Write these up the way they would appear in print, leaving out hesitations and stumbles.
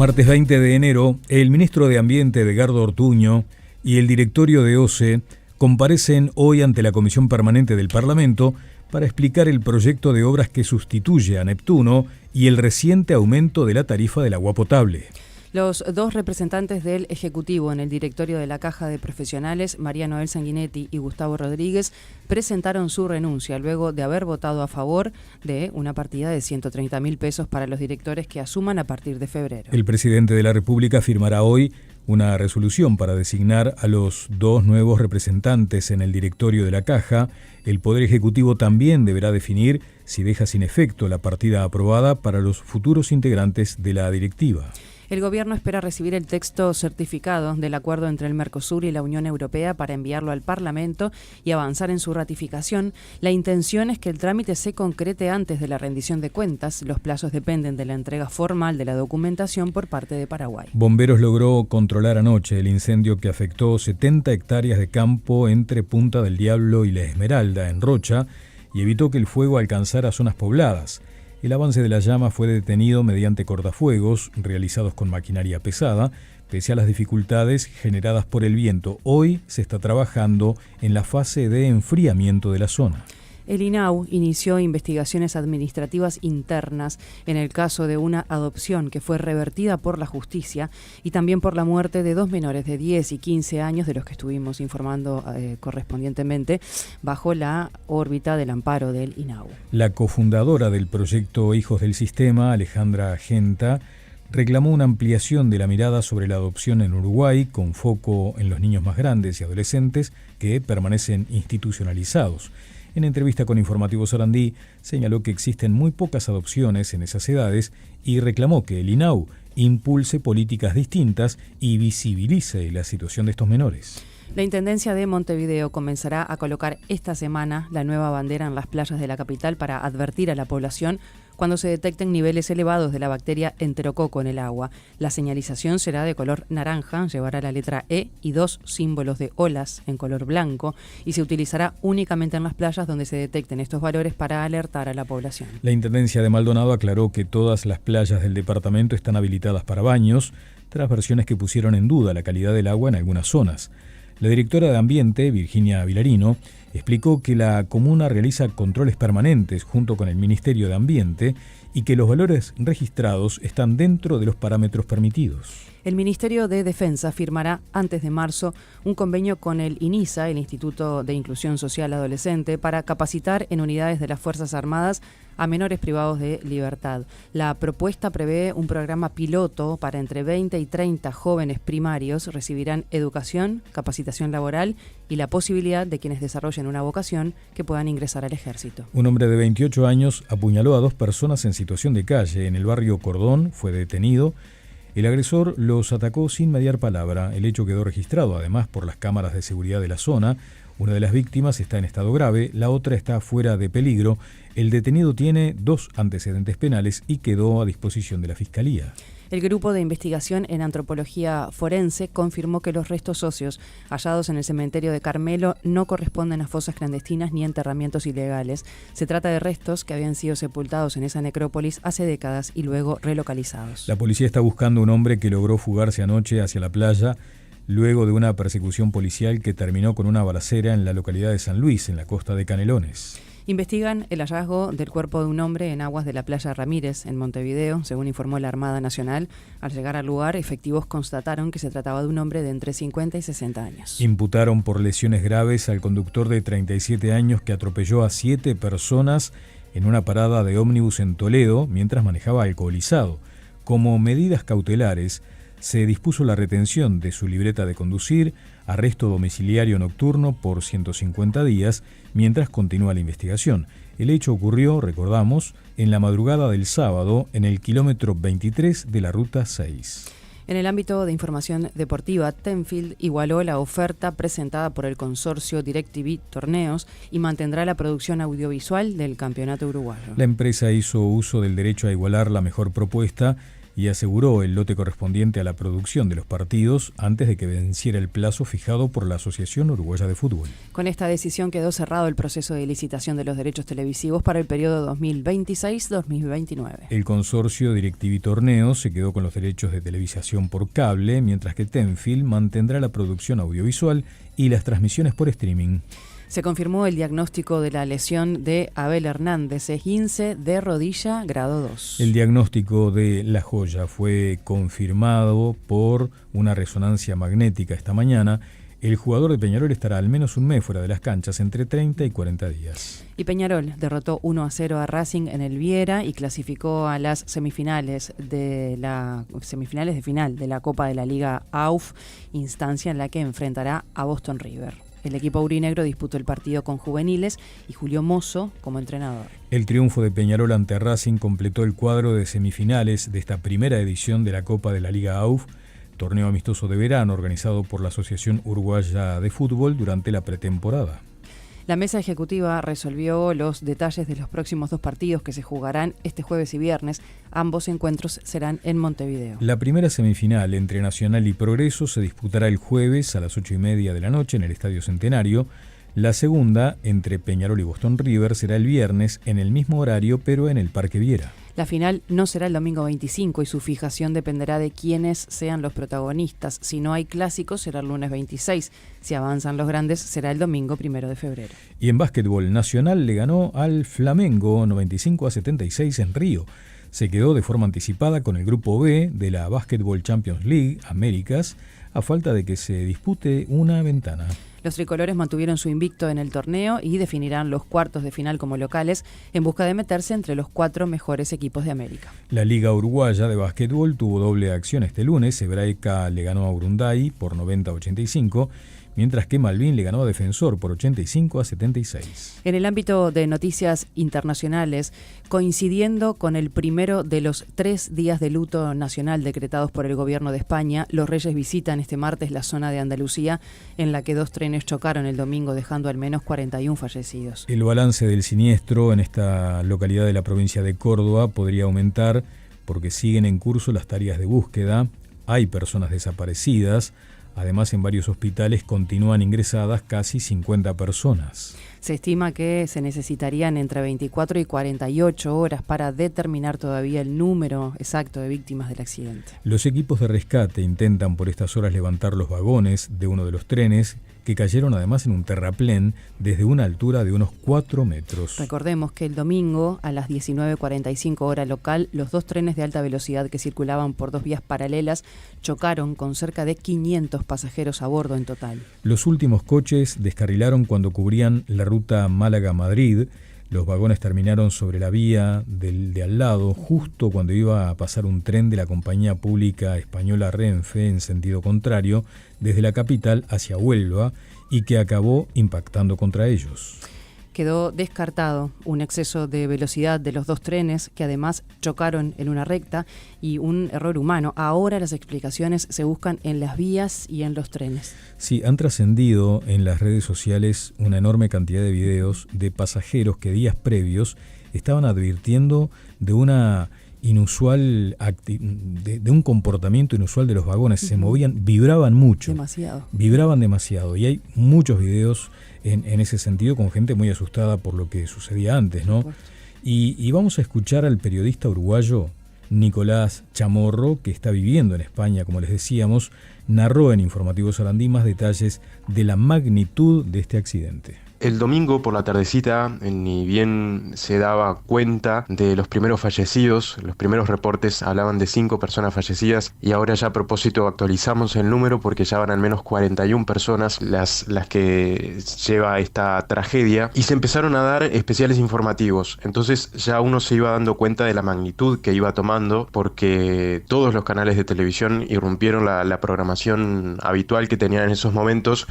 Martes 20 de enero, el ministro de Ambiente, Edgardo Ortuño, y el directorio de OCE comparecen hoy ante la Comisión Permanente del Parlamento para explicar el proyecto de obras que sustituye a Neptuno y el reciente aumento de la tarifa del agua potable. Los dos representantes del Ejecutivo en el directorio de la Caja de Profesionales, María Noel Sanguinetti y Gustavo Rodríguez, presentaron su renuncia luego de haber votado a favor de una partida de 130.000 pesos para los directores que asuman a partir de febrero. El presidente de la República firmará hoy una resolución para designar a los dos nuevos representantes en el directorio de la Caja. El Poder Ejecutivo también deberá definir si deja sin efecto la partida aprobada para los futuros integrantes de la directiva. El gobierno espera recibir el texto certificado del acuerdo entre el Mercosur y la Unión Europea para enviarlo al Parlamento y avanzar en su ratificación. La intención es que el trámite se concrete antes de la rendición de cuentas. Los plazos dependen de la entrega formal de la documentación por parte de Paraguay. Bomberos logró controlar anoche el incendio que afectó 70 hectáreas de campo entre Punta del Diablo y La Esmeralda, en Rocha, y evitó que el fuego alcanzara zonas pobladas. El avance de la llama fue detenido mediante cortafuegos realizados con maquinaria pesada, pese a las dificultades generadas por el viento. Hoy se está trabajando en la fase de enfriamiento de la zona. El INAU inició investigaciones administrativas internas en el caso de una adopción que fue revertida por la justicia y también por la muerte de dos menores de 10 y 15 años, de los que estuvimos informando correspondientemente, bajo la órbita del amparo del INAU. La cofundadora del proyecto Hijos del Sistema, Alejandra Genta, reclamó una ampliación de la mirada sobre la adopción en Uruguay, con foco en los niños más grandes y adolescentes que permanecen institucionalizados. En entrevista con Informativo Sarandí, señaló que existen muy pocas adopciones en esas edades y reclamó que el INAU impulse políticas distintas y visibilice la situación de estos menores. La Intendencia de Montevideo comenzará a colocar esta semana la nueva bandera en las playas de la capital para advertir a la población cuando se detecten niveles elevados de la bacteria enterococo en el agua. La señalización será de color naranja, llevará la letra E y dos símbolos de olas en color blanco y se utilizará únicamente en las playas donde se detecten estos valores para alertar a la población. La Intendencia de Maldonado aclaró que todas las playas del departamento están habilitadas para baños, tras versiones que pusieron en duda la calidad del agua en algunas zonas. La directora de Ambiente, Virginia Vilarino, explicó que la comuna realiza controles permanentes junto con el Ministerio de Ambiente y que los valores registrados están dentro de los parámetros permitidos. El Ministerio de Defensa firmará antes de marzo un convenio con el INISA, el Instituto de Inclusión Social Adolescente, para capacitar en unidades de las Fuerzas Armadas a menores privados de libertad. La propuesta prevé un programa piloto para entre 20 y 30 jóvenes primarios. Recibirán educación, capacitación laboral y la posibilidad de quienes desarrollen una vocación que puedan ingresar al ejército. Un hombre de 28 años apuñaló a dos personas en situación de calle en el barrio Cordón, fue detenido. El agresor los atacó sin mediar palabra. El hecho quedó registrado además por las cámaras de seguridad de la zona. Una de las víctimas está en estado grave, la otra está fuera de peligro. El detenido tiene 2 antecedentes penales y quedó a disposición de la Fiscalía. El grupo de investigación en antropología forense confirmó que los restos óseos hallados en el cementerio de Carmelo no corresponden a fosas clandestinas ni enterramientos ilegales. Se trata de restos que habían sido sepultados en esa necrópolis hace décadas y luego relocalizados. La policía está buscando un hombre que logró fugarse anoche hacia la playa luego de una persecución policial que terminó con una balacera en la localidad de San Luis, en la costa de Canelones. Investigan el hallazgo del cuerpo de un hombre en aguas de la playa Ramírez, en Montevideo, según informó la Armada Nacional. Al llegar al lugar, efectivos constataron que se trataba de un hombre de entre 50 y 60 años. Imputaron por lesiones graves al conductor de 37 años que atropelló a 7 personas en una parada de ómnibus en Toledo mientras manejaba alcoholizado. Como medidas cautelares, se dispuso la retención de su libreta de conducir, arresto domiciliario nocturno por 150 días, mientras continúa la investigación. El hecho ocurrió, recordamos, en la madrugada del sábado en el kilómetro 23 de la Ruta 6. En el ámbito de información deportiva, Tenfield igualó la oferta presentada por el consorcio DirecTV Torneos y mantendrá la producción audiovisual del campeonato uruguayo. La empresa hizo uso del derecho a igualar la mejor propuesta y aseguró el lote correspondiente a la producción de los partidos antes de que venciera el plazo fijado por la Asociación Uruguaya de Fútbol. Con esta decisión quedó cerrado el proceso de licitación de los derechos televisivos para el periodo 2026-2029. El consorcio DirecTV Torneos se quedó con los derechos de televisación por cable, mientras que Tenfield mantendrá la producción audiovisual y las transmisiones por streaming. Se confirmó el diagnóstico de la lesión de Abel Hernández, esguince de rodilla grado 2. El diagnóstico de La Joya fue confirmado por una resonancia magnética esta mañana. El jugador de Peñarol estará al menos un mes fuera de las canchas, entre 30 y 40 días. Y Peñarol derrotó 1-0 a Racing en el Viera y clasificó a las semifinales de final de la Copa de la Liga AUF, instancia en la que enfrentará a Boston River. El equipo aurinegro disputó el partido con juveniles y Julio Mozo como entrenador. El triunfo de Peñarol ante Racing completó el cuadro de semifinales de esta primera edición de la Copa de la Liga AUF, torneo amistoso de verano organizado por la Asociación Uruguaya de Fútbol durante la pretemporada. La mesa ejecutiva resolvió los detalles de los próximos 2 partidos que se jugarán este jueves y viernes. Ambos encuentros serán en Montevideo. La primera semifinal entre Nacional y Progreso se disputará el jueves a las 8:30 de la noche en el Estadio Centenario. La segunda, entre Peñarol y Boston River, será el viernes en el mismo horario, pero en el Parque Viera. La final no será el domingo 25 y su fijación dependerá de quiénes sean los protagonistas. Si no hay clásicos, será el lunes 26. Si avanzan los grandes, será el domingo 1 de febrero. Y en básquetbol, Nacional le ganó al Flamengo 95-76 en Río. Se quedó de forma anticipada con el grupo B de la Basketball Champions League Américas, a falta de que se dispute una ventana. Los tricolores mantuvieron su invicto en el torneo y definirán los cuartos de final como locales en busca de meterse entre los 4 mejores equipos de América. La Liga Uruguaya de Básquetbol tuvo doble acción este lunes. Hebraica le ganó a Urunday por 90-85, mientras que Malvin le ganó a Defensor por 85-76. En el ámbito de noticias internacionales, coincidiendo con el primero de los 3 días de luto nacional decretados por el gobierno de España, los Reyes visitan este martes la zona de Andalucía, en la que 2 trenes chocaron el domingo, dejando al menos 41 fallecidos. El balance del siniestro en esta localidad de la provincia de Córdoba podría aumentar porque siguen en curso las tareas de búsqueda, hay personas desaparecidas. Además, en varios hospitales continúan ingresadas casi 50 personas. Se estima que se necesitarían entre 24 y 48 horas para determinar todavía el número exacto de víctimas del accidente. Los equipos de rescate intentan por estas horas levantar los vagones de uno de los trenes que cayeron además en un terraplén desde una altura de unos 4 metros. Recordemos que el domingo a las 19:45 hora local, los 2 trenes de alta velocidad que circulaban por 2 vías paralelas chocaron con cerca de 500 pasajeros a bordo en total. Los últimos coches descarrilaron cuando cubrían la ruta Málaga-Madrid. Los vagones terminaron sobre la vía de al lado, justo cuando iba a pasar un tren de la compañía pública española Renfe en sentido contrario, desde la capital hacia Huelva, y que acabó impactando contra ellos. Quedó descartado un exceso de velocidad de los 2 trenes que además chocaron en una recta y un error humano. Ahora las explicaciones se buscan en las vías y en los trenes. Sí, han trascendido en las redes sociales una enorme cantidad de videos de pasajeros que días previos estaban advirtiendo de una inusual de un comportamiento inusual de los vagones. Se movían, vibraban mucho. Vibraban demasiado. Y hay muchos videos en ese sentido con gente muy asustada por lo que sucedía antes, ¿no? Y vamos a escuchar al periodista uruguayo Nicolás Chamorro, que está viviendo en España, como les decíamos, narró en Informativo Sarandí más detalles de la magnitud de este accidente. El domingo por la tardecita, ni bien se daba cuenta de los primeros fallecidos, los primeros reportes hablaban de 5 personas fallecidas y ahora ya a propósito actualizamos el número porque ya van al menos 41 personas las que lleva esta tragedia y se empezaron a dar especiales informativos. Entonces ya uno se iba dando cuenta de la magnitud que iba tomando porque todos los canales de televisión irrumpieron la programación habitual que tenían en esos momentos.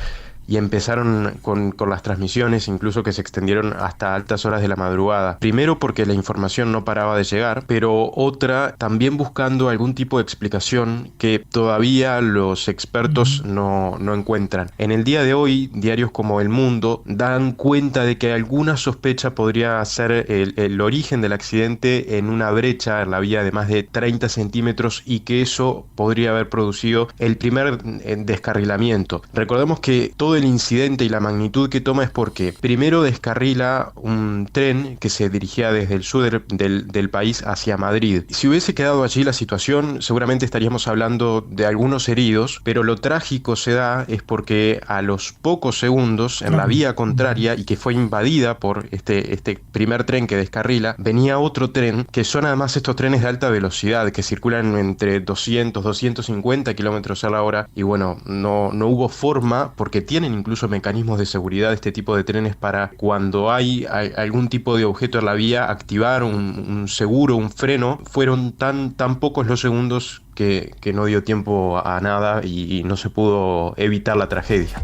y empezaron con las transmisiones, incluso que se extendieron hasta altas horas de la madrugada. Primero porque la información no paraba de llegar, pero otra también buscando algún tipo de explicación que todavía los expertos no encuentran. En el día de hoy, diarios como El Mundo dan cuenta de que alguna sospecha podría ser el origen del accidente en una brecha en la vía de más de 30 centímetros y que eso podría haber producido el primer descarrilamiento. Recordemos que todo el incidente y la magnitud que toma es porque primero descarrila un tren que se dirigía desde el sur del país hacia Madrid. Si hubiese quedado allí la situación, seguramente estaríamos hablando de algunos heridos, pero lo trágico se da es porque a los pocos segundos, en la vía contraria y que fue invadida por este primer tren que descarrila, venía otro tren, que son además estos trenes de alta velocidad que circulan entre 200-250 kilómetros a la hora, y bueno, no hubo forma, porque tienen incluso mecanismos de seguridad este tipo de trenes para cuando hay algún tipo de objeto en la vía activar un seguro, un freno. Fueron tan pocos los segundos que no dio tiempo a nada y no se pudo evitar la tragedia.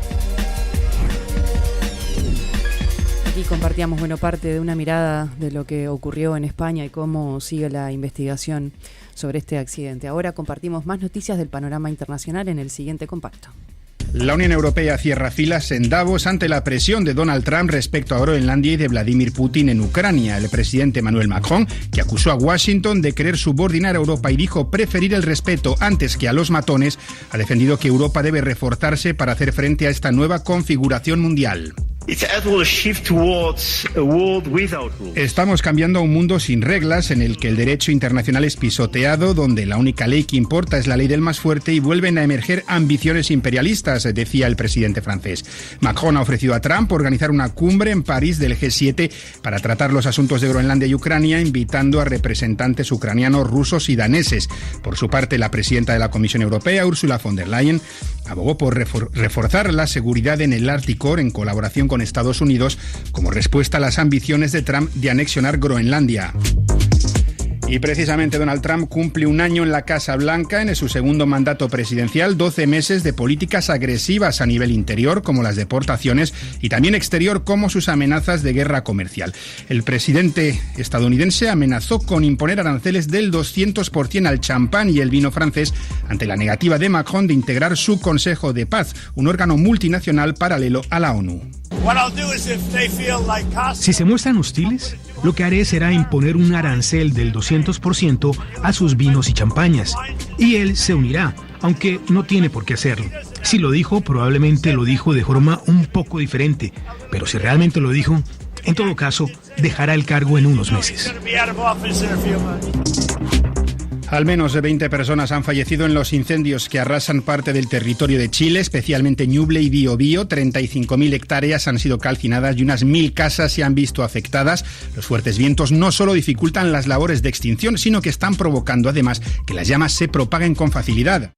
Aquí compartíamos parte de una mirada de lo que ocurrió en España y cómo sigue la investigación sobre este accidente. Ahora compartimos más noticias del panorama internacional en el siguiente compacto. La Unión Europea cierra filas en Davos ante la presión de Donald Trump respecto a Groenlandia y de Vladimir Putin en Ucrania. El presidente Emmanuel Macron, que acusó a Washington de querer subordinar a Europa y dijo preferir el respeto antes que a los matones, ha defendido que Europa debe reforzarse para hacer frente a esta nueva configuración mundial. Estamos cambiando a un mundo sin reglas en el que el derecho internacional es pisoteado, donde la única ley que importa es la ley del más fuerte y vuelven a emerger ambiciones imperialistas, decía el presidente francés. Macron ha ofrecido a Trump organizar una cumbre en París del G7 para tratar los asuntos de Groenlandia y Ucrania, invitando a representantes ucranianos, rusos y daneses. Por su parte, la presidenta de la Comisión Europea, Ursula von der Leyen, abogó por reforzar la seguridad en el Ártico en colaboración con Estados Unidos como respuesta a las ambiciones de Trump de anexionar Groenlandia. Y precisamente Donald Trump cumple un año en la Casa Blanca en su segundo mandato presidencial, 12 meses de políticas agresivas a nivel interior, como las deportaciones, y también exterior, como sus amenazas de guerra comercial. El presidente estadounidense amenazó con imponer aranceles del 200% al champán y el vino francés ante la negativa de Macron de integrar su Consejo de Paz, un órgano multinacional paralelo a la ONU. Si se muestran hostiles, lo que haré será imponer un arancel del 200% a sus vinos y champañas. Y él se unirá, aunque no tiene por qué hacerlo. Si lo dijo, probablemente lo dijo de forma un poco diferente. Pero si realmente lo dijo, en todo caso, dejará el cargo en unos meses. Al menos 20 personas han fallecido en los incendios que arrasan parte del territorio de Chile, especialmente Ñuble y Biobío. 35.000 hectáreas han sido calcinadas y unas 1.000 casas se han visto afectadas. Los fuertes vientos no solo dificultan las labores de extinción, sino que están provocando además que las llamas se propaguen con facilidad.